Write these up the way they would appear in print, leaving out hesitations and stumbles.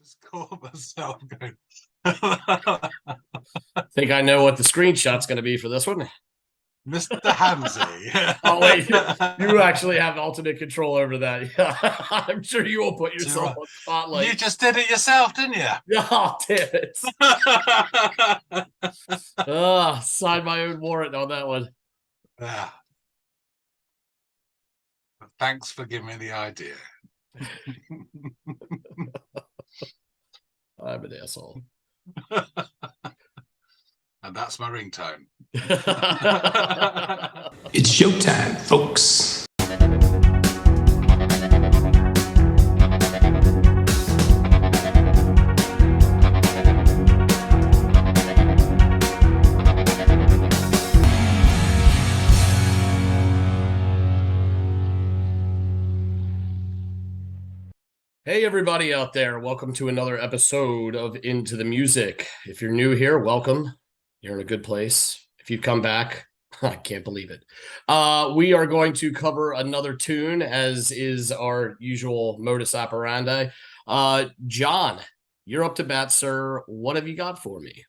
just caught myself going. Think I know what the screenshot's going to be for this one. Mr. Hamsey. Oh, wait. You actually have ultimate control over that. Yeah. I'm sure you will put yourself on spotlight. You just did it yourself, didn't you? Oh, damn it. Sign my own warrant on that one. Yeah. Thanks for giving me the idea. I'm an asshole. And that's my ringtone. It's showtime, folks. Hey, everybody out there. Welcome to another episode of Into the Music. If you're new here, welcome. You're in a good place. If you've come back, I can't believe it. We are going to cover another tune, as is our usual modus operandi. John, you're up to bat, sir. What have you got for me?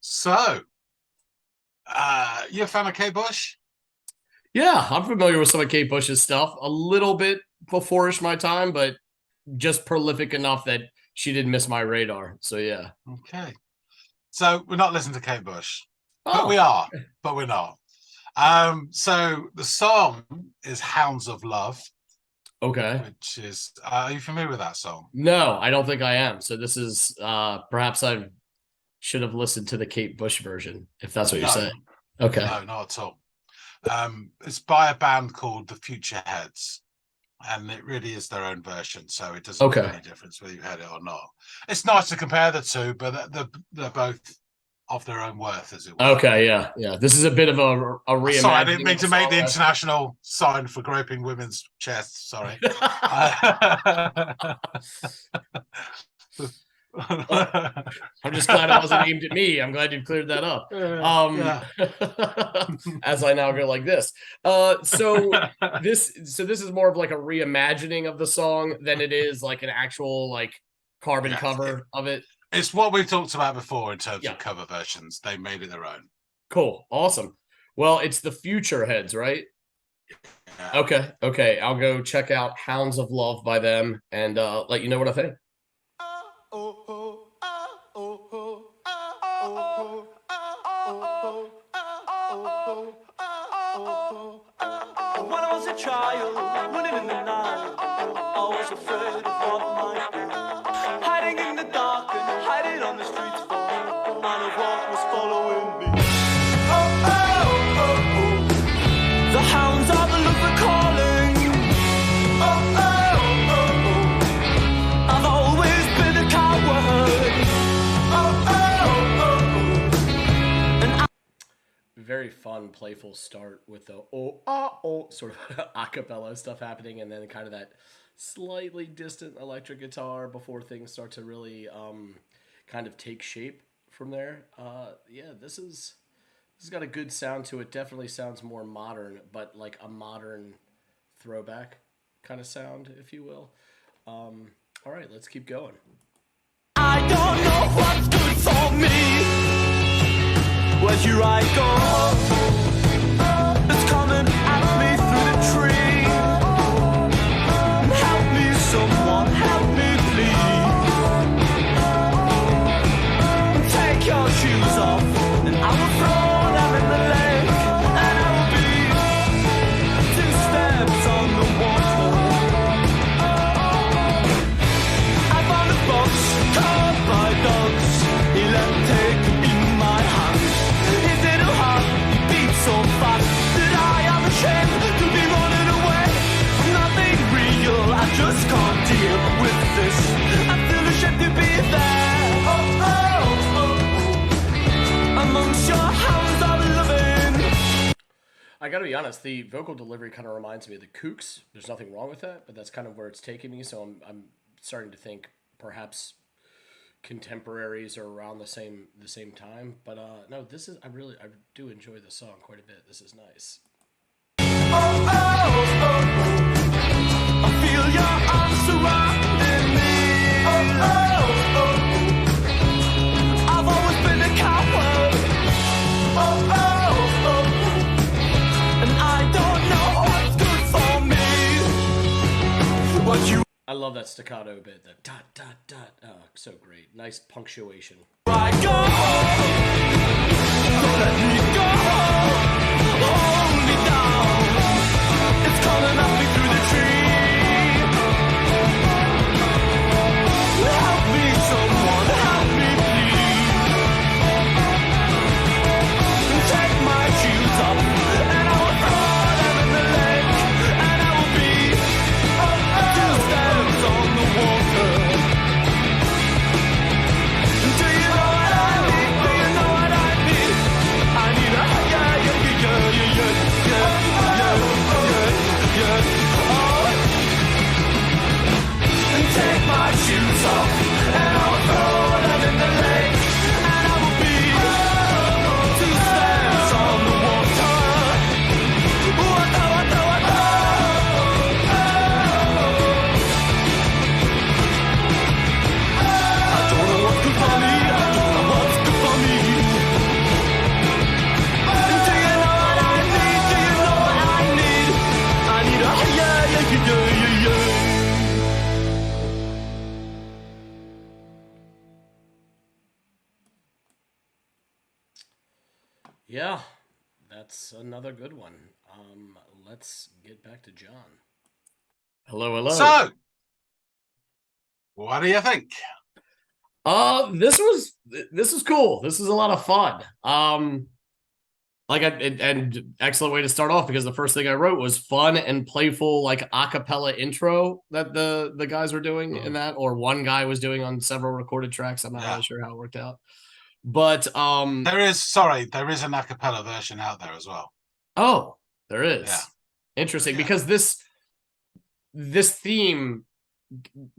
So, you a fan of Kate Bush? Yeah, I'm familiar with some of Kate Bush's stuff. A little bit before-ish my time, but just prolific enough that she didn't miss my radar. So, yeah. Okay. So, we're not listening to Kate Bush. Oh. But we are, but we're not. So, the song is Hounds of Love. Okay. Which is, are you familiar with that song? No, I don't think I am. So, this is, perhaps I should have listened to the Kate Bush version, if that's what you're saying. Okay. No, not at all. It's by a band called the Futureheads, and it really is their own version, so it doesn't make any difference whether you've heard it or not. It's nice to compare the two, but they're both of their own worth, as it were. Okay, yeah. This is a bit of a reimagining. Sorry, I didn't mean to make the international sign for groping women's chests. Sorry. I'm just glad it wasn't aimed at me. I'm glad you cleared that up. As I now go like this. So this is more of like a reimagining of the song than it is like an actual like carbon cover of it. It's what we've talked about before in terms of cover versions. They made it their own. Cool. Awesome. Well, it's the Futureheads, right? Yeah. Okay. I'll go check out Hounds of Love by them and let you know what I think. When I was a child, running in the night, I was afraid of what might be. Hiding in the dark and hiding on the streets for none of what was following me. The hounds of the love are calling. I've always been a coward. Very fun, playful start with the sort of a cappella stuff happening, and then kind of that slightly distant electric guitar before things start to really kind of take shape from there. This has got a good sound to it. Definitely sounds more modern, but like a modern throwback kind of sound, if you will. All right, let's keep going. I don't know what's good for me. Well, here I go. It's coming at me through the tree. Help me, someone, help me, please. Take your shoes off, and I will throw them in the lake. And I will be 2 steps on the water. I found a box caught by dogs. He let me take it in my hand. So fast that I am ashamed to be running away from nothing real. I just can't deal with this. I feel ashamed to be there. Amongst your hounds of loving. I gotta be honest, the vocal delivery kind of reminds me of the Kooks. There's nothing wrong with that, but that's kind of where it's taking me. So I'm starting to think perhaps contemporaries are around the same time, but no, this is I do enjoy the song quite a bit. This is nice. I feel your arms surrounding I love that staccato bit. The dot, dot, dot. Oh, so great. Nice punctuation. I go home, don't let me go home, hold me down, it's calling out me through the tree. Help me, someone, help me please. Take my shoes off and I will throw them in the lake, and I will be 2 steps on the water. Do you know what I need? Do you know what I need? I need a take my shoes off and I'll throw them in the lake, and I will be 2 steps on the water. Water, water, water. I don't know what's good for me, I don't know what's good for me. Do you know what I need? Do you know what I need? I need a yeah. Yeah, that's another good one. Let's get back to John. Hello, hello. So, what do you think? This was cool. This was a lot of fun. And excellent way to start off, because the first thing I wrote was fun and playful, like a cappella intro that the guys were doing in that, or one guy was doing on several recorded tracks. I'm not really sure how it worked out. But there is an a cappella version out there as well. Oh, there is. Yeah. Interesting, because this theme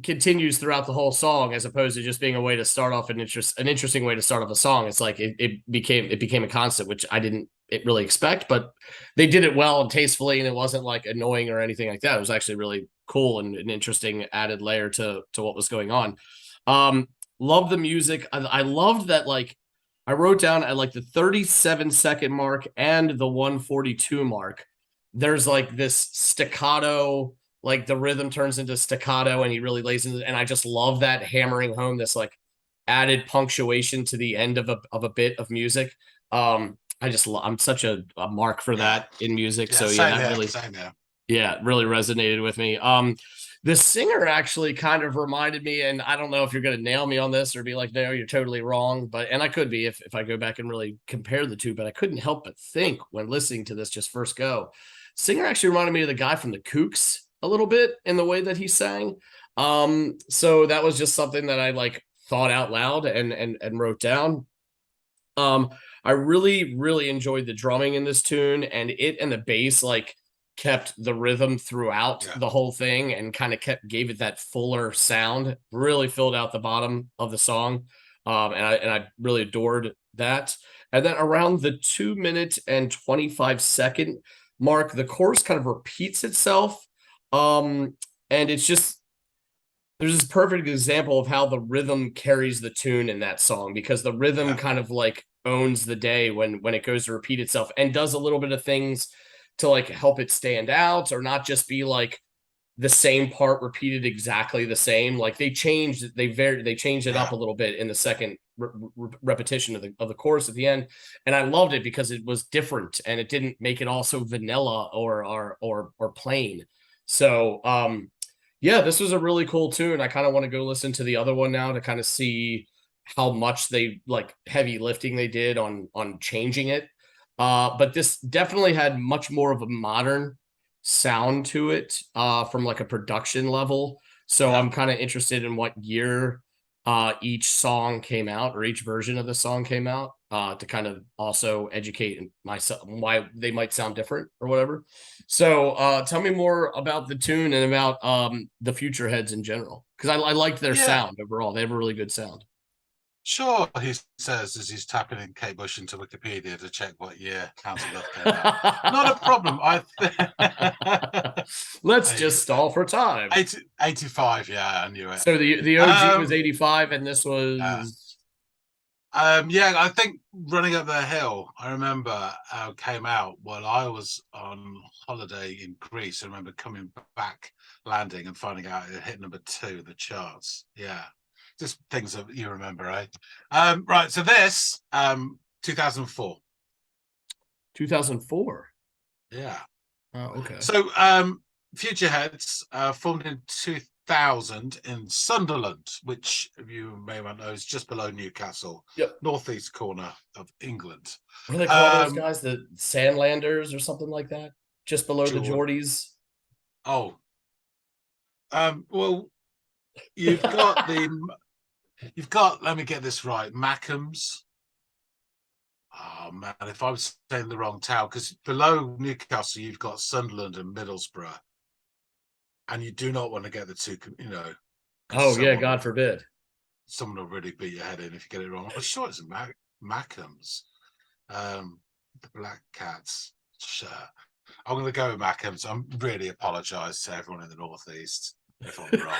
continues throughout the whole song, as opposed to just being a way to start off an interesting way to start off a song. It's like it became a constant, which I didn't really expect, but they did it well and tastefully, and it wasn't like annoying or anything like that. It was actually really cool and an interesting added layer to what was going on. Love the music. I loved that, like, I wrote down at like the 37-second mark and the 142 mark, there's like this staccato, like the rhythm turns into staccato and he really lays into it. And I just love that hammering home this like added punctuation to the end of a bit of music. I'm such a mark for that in music. So that really, really resonated with me. The singer actually kind of reminded me, and I don't know if you're going to nail me on this or be like, no, you're totally wrong. And I could be if I go back and really compare the two, but I couldn't help but think when listening to this just first go, singer actually reminded me of the guy from the Kooks a little bit in the way that he sang. So that was just something that I like thought out loud and wrote down. I really, really enjoyed the drumming in this tune, and the bass like kept the rhythm throughout the whole thing and kind of gave it that fuller sound, really filled out the bottom of the song. And I really adored that. And then around the 2-minute and 25-second mark, the chorus kind of repeats itself. And it's just, there's this perfect example of how the rhythm carries the tune in that song, because the rhythm kind of like owns the day when it goes to repeat itself and does a little bit of things to like help it stand out, or not just be like the same part repeated exactly the same. Like they changed it up a little bit in the second repetition of the chorus at the end, and I loved it because it was different and it didn't make it all so vanilla or plain. So this was a really cool tune. I kind of want to go listen to the other one now to kind of see how much they like heavy lifting they did on changing it. But this definitely had much more of a modern sound to it from like a production level. So I'm kind of interested in what year each song came out, or each version of the song came out, to kind of also educate myself why they might sound different or whatever. So tell me more about the tune and about the Futureheads in general, because I liked their sound overall. They have a really good sound. Sure, he says as he's tapping in Kate Bush into Wikipedia to check what year Hounds of Love came out. Not a problem. Let's just stall for time. 85, I knew it. So the OG was 85, and this was Yeah, I think Running Up the Hill, I remember came out while I was on holiday in Greece. I remember coming back, landing, and finding out it hit #2 in the charts. Yeah, just things that you remember, eh? Right, so this 2004. 2004. Yeah. Oh, okay. So Futureheads formed in 2000 in Sunderland, which you may well know is just below Newcastle, Yep. northeast corner of England. What do they call those guys? The Sandlanders or something like that? Just below the Geordies? Oh. Well, you've got let me get this right, Mackems. Oh man, if I was saying the wrong town, because below Newcastle you've got Sunderland and Middlesbrough, and you do not want to get the two, Oh yeah, God forbid. Someone will really beat your head in if you get it wrong. I'm sure it's Mackems. The Black Cats. Sure. I'm going to go with Mackems. I really apologise to everyone in the northeast if I'm wrong.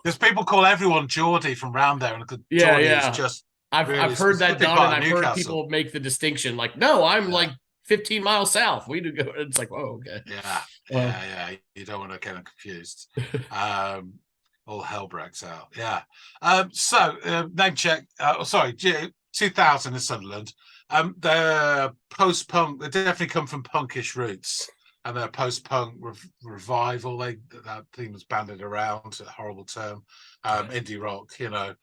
Because people call everyone Geordie from round there, and Geordie is just. I've heard that done, and I've heard people make the distinction. Like, no, I'm like 15 miles south. We do go. It's like, oh, okay. Yeah. You don't want to get them confused. All hell breaks out. Yeah. So name check. 2000 in Sunderland. They're post-punk. They definitely come from punkish roots, and they're post-punk revival. That theme was banded around. A horrible term. Indie rock, you know.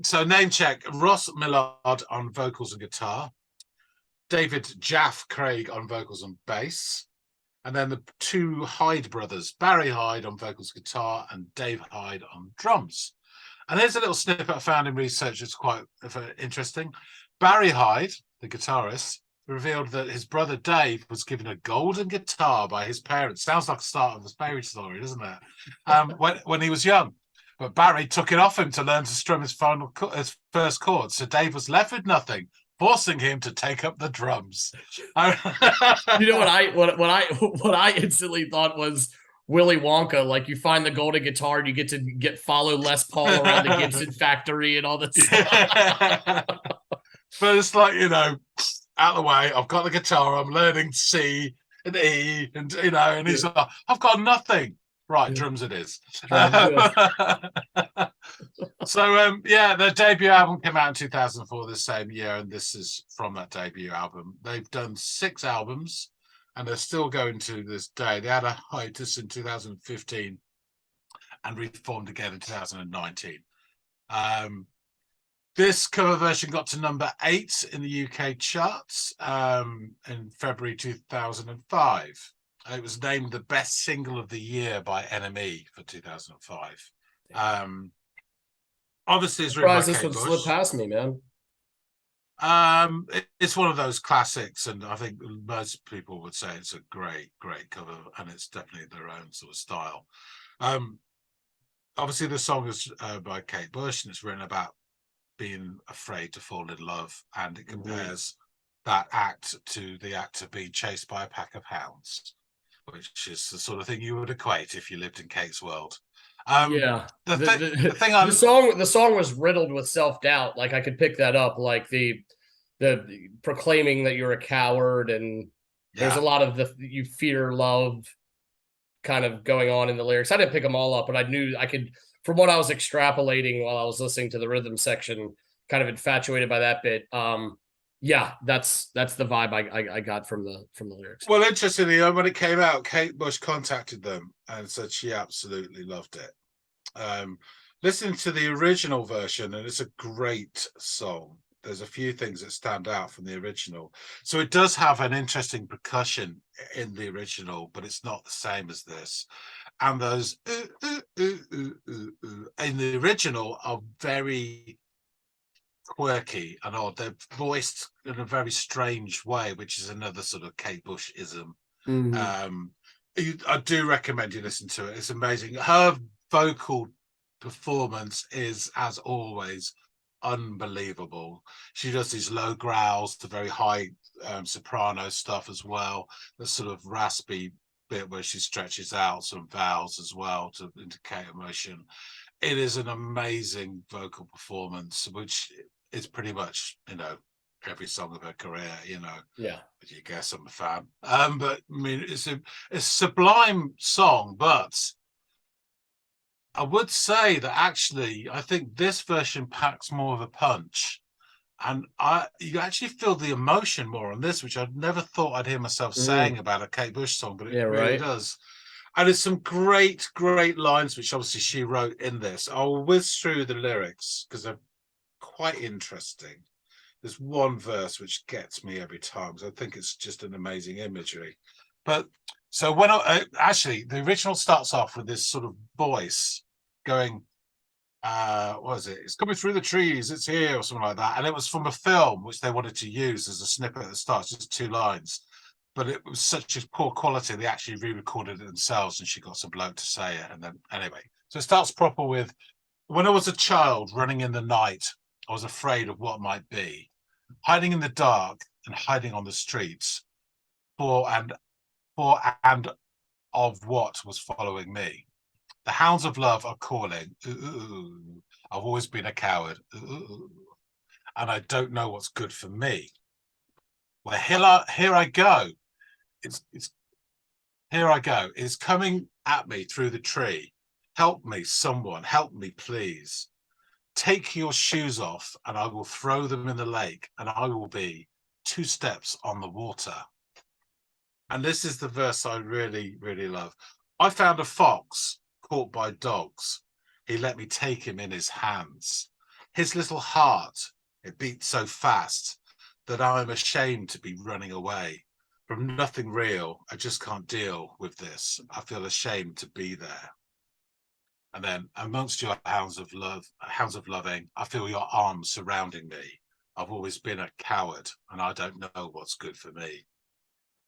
So name check: Ross Millard on vocals and guitar, David Jaff Craig on vocals and bass, and then the two Hyde brothers, Barry Hyde on vocals, guitar, and Dave Hyde on drums. And here's a little snippet I found in research that's quite interesting. Barry Hyde, the guitarist, revealed that his brother Dave was given a golden guitar by his parents. Sounds like the start of a fairy story, doesn't it? When he was young. But Barry took it off him to learn to strum his first chord. So Dave was left with nothing, forcing him to take up the drums. You know what I instantly thought was Willy Wonka. Like, you find the golden guitar and you get to follow Les Paul around the Gibson factory and all that stuff. But it's like, out of the way, I've got the guitar, I'm learning C and E, and and he's like, I've got nothing. Right, drums it is. So their debut album came out in 2004, the same year, and this is from that debut album. They've done 6 albums, and they're still going to this day. They had a hiatus in 2015 and reformed again in 2019. This cover version got to #8 in the UK charts in February 2005. It was named the best single of the year by NME for 2005. Obviously, it's written by this would slip past me, man. It's one of those classics, and I think most people would say it's a great cover, and it's definitely their own sort of style. Obviously, the song is by Kate Bush, and it's written about being afraid to fall in love, and it compares that act to the act of being chased by a pack of hounds, which is the sort of thing you would equate if you lived in Kate's world. The song was riddled with self-doubt. Like, I could pick that up, like the proclaiming that you're a coward, and there's a lot of you fear love kind of going on in the lyrics. I didn't pick them all up, but I knew I could, from what I was extrapolating while I was listening to the rhythm section, kind of infatuated by that bit. That's the vibe I got from the lyrics. Well, interestingly, when it came out, Kate Bush contacted them and said she absolutely loved it. Listening to the original version, and it's a great song. There's a few things that stand out from the original. So it does have an interesting percussion in the original, but it's not the same as this. And those in the original are very quirky and odd. They're voiced in a very strange way, which is another sort of Kate Bush-ism. I do recommend you listen to it. It's amazing. Her vocal performance is, as always, unbelievable. She does these low growls to very high soprano stuff as well. The sort of raspy bit where she stretches out some vowels as well to indicate emotion. It is an amazing vocal performance, which is pretty much, every song of her career, Yeah. as you guess I'm a fan. But I mean, it's a sublime song, but I would say that actually I think this version packs more of a punch. And you actually feel the emotion more on this, which I'd never thought I'd hear myself saying about a Kate Bush song, but it really does. And there's some great, great lines, which obviously she wrote in this. I'll whiz through the lyrics because they're quite interesting. There's one verse which gets me every time, because I think it's just an amazing imagery. But so when actually the original starts off with this sort of voice going, what is it? It's coming through the trees, it's here, or something like that. And it was from a film which they wanted to use as a snippet at the start, just 2 lines. But it was such a poor quality, they actually re-recorded it themselves, and she got some bloke to say it. And then anyway, so it starts proper with, when I was a child running in the night, I was afraid of what might be, hiding in the dark and hiding on the streets, for and of what was following me. The hounds of love are calling. Ooh, I've always been a coward. Ooh, and I don't know what's good for me. Well, here I go. It's here I go. It's coming at me through the tree. Help me, someone. Help me, please. Take your shoes off, and I will throw them in the lake, and I will be 2 steps on the water. And this is the verse I really, really love. I found a fox caught by dogs. He let me take him in his hands. His little heart, it beat so fast that I'm ashamed to be running away from nothing real. I just can't deal with this. I feel ashamed to be there. And then, amongst your hounds of loving, I feel your arms surrounding me. I've always been a coward, and I don't know what's good for me.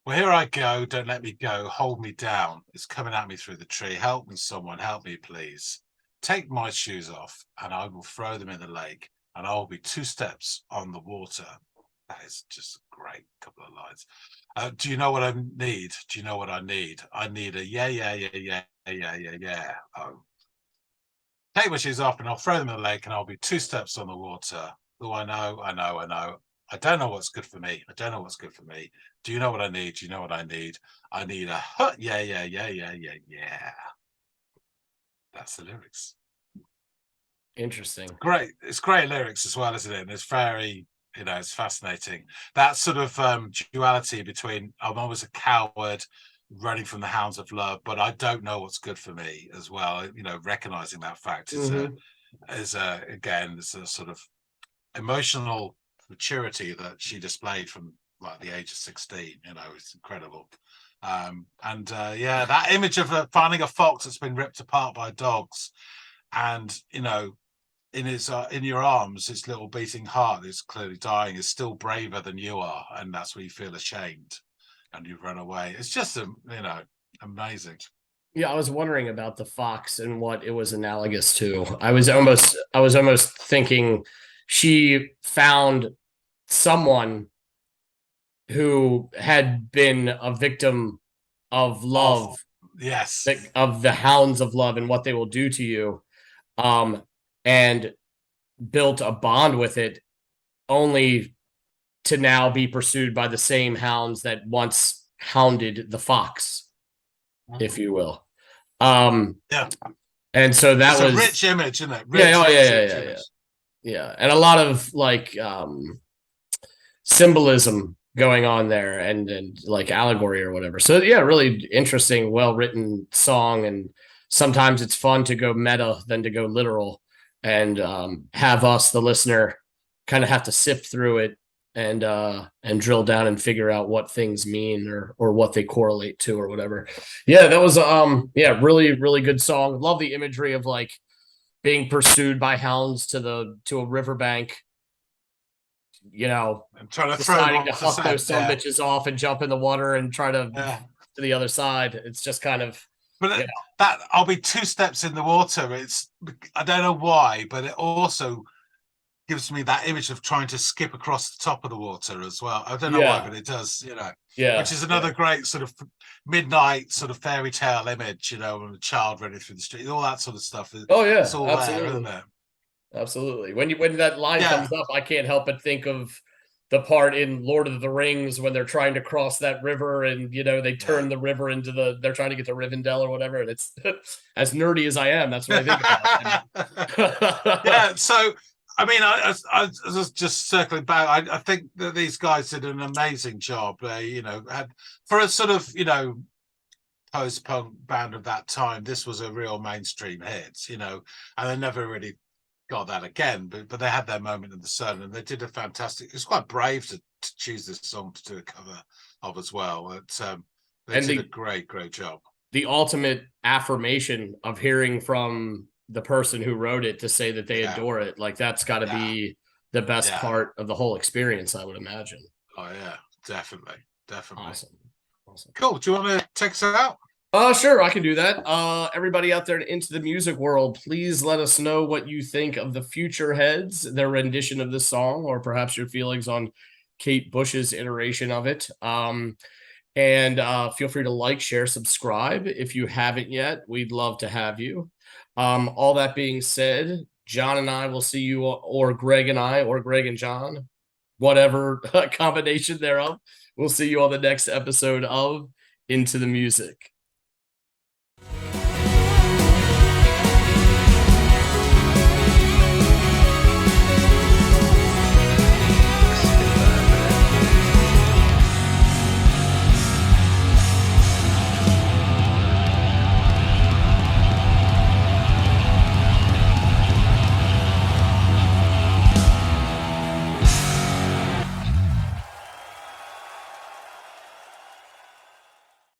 Well, here I go. Don't let me go. Hold me down. It's coming at me through the tree. Help me, someone. Help me, please. Take my shoes off, and I will throw them in the lake, and I will be 2 steps on the water. That is just a great couple of lines. Do you know what I need? Do you know what I need? I need a yeah. Oh. Take my shoes off, and I'll throw them in the lake, and I'll be 2 steps on the water. Oh, I know. I don't know what's good for me. I don't know what's good for me. Do you know what I need? Do you know what I need? I need a yeah. That's the lyrics. Interesting. Great. It's great lyrics as well, isn't it? And it's very, it's fascinating. That sort of duality between I'm always a coward running from the hounds of love, but I don't know what's good for me as well. Recognizing that fact is again, it's a sort of emotional maturity that she displayed from like the age of 16. It's incredible. That image of finding a fox that's been ripped apart by dogs, and in your arms, his little beating heart is clearly dying, is still braver than you are, and that's where you feel ashamed and you run away. It's just amazing. Yeah, I was wondering about the fox and what it was analogous to. I was almost thinking she found someone who had been a victim of love, yes, of the hounds of love and what they will do to you, and built a bond with it, only to now be pursued by the same hounds that once hounded the fox, if you will. Yeah. And so that was a rich image, isn't it? Yeah. And a lot of symbolism going on there, and like allegory or whatever. So yeah, really interesting, well-written song. And sometimes it's fun to go meta than to go literal, and have us, the listener, kind of have to sift through it and drill down and figure out what things mean or what they correlate to or whatever. Yeah, that was really, really good song. Love the imagery of like being pursued by hounds to a riverbank, I'm trying to deciding to huck those some bitches off and jump in the water and try to the other side. It's just kind of, but that I'll be 2 steps in the water. I don't know why, but it also gives me that image of trying to skip across the top of the water as well. I don't know why, but it does, which is another great sort of midnight sort of fairy tale image, when a child running through the street, all that sort of stuff. Oh yeah, it's all absolutely. there, isn't it? Absolutely. When that line comes up, I can't help but think of the part in Lord of the Rings when they're trying to cross that river and, you know, they turn the river into they're trying to get to Rivendell or whatever. And it's as nerdy as I am, that's what I think about. Yeah. So, I mean, I was just circling back. I think that these guys did an amazing job. They, you know, had for a sort of, you know, post-punk band of that time, this was a real mainstream hit, you know, and they never really got that again, but they had their moment in the sun, and they did a fantastic. It's quite brave to choose this song to do a cover of as well. But they did a great job. The ultimate affirmation of hearing from the person who wrote it to say that they adore it, like that's got to be the best part of the whole experience, I would imagine. Oh yeah, definitely. Awesome. Cool. Do you want to take us out? Sure, I can do that. Everybody out there into the music world, please let us know what you think of the Futureheads, their rendition of this song, or perhaps your feelings on Kate Bush's iteration of it. And feel free to like, share, subscribe if you haven't yet. We'd love to have you. All that being said, John and I will see you, or Greg and I, or Greg and John, whatever combination thereof. We'll see you on the next episode of Into the Music.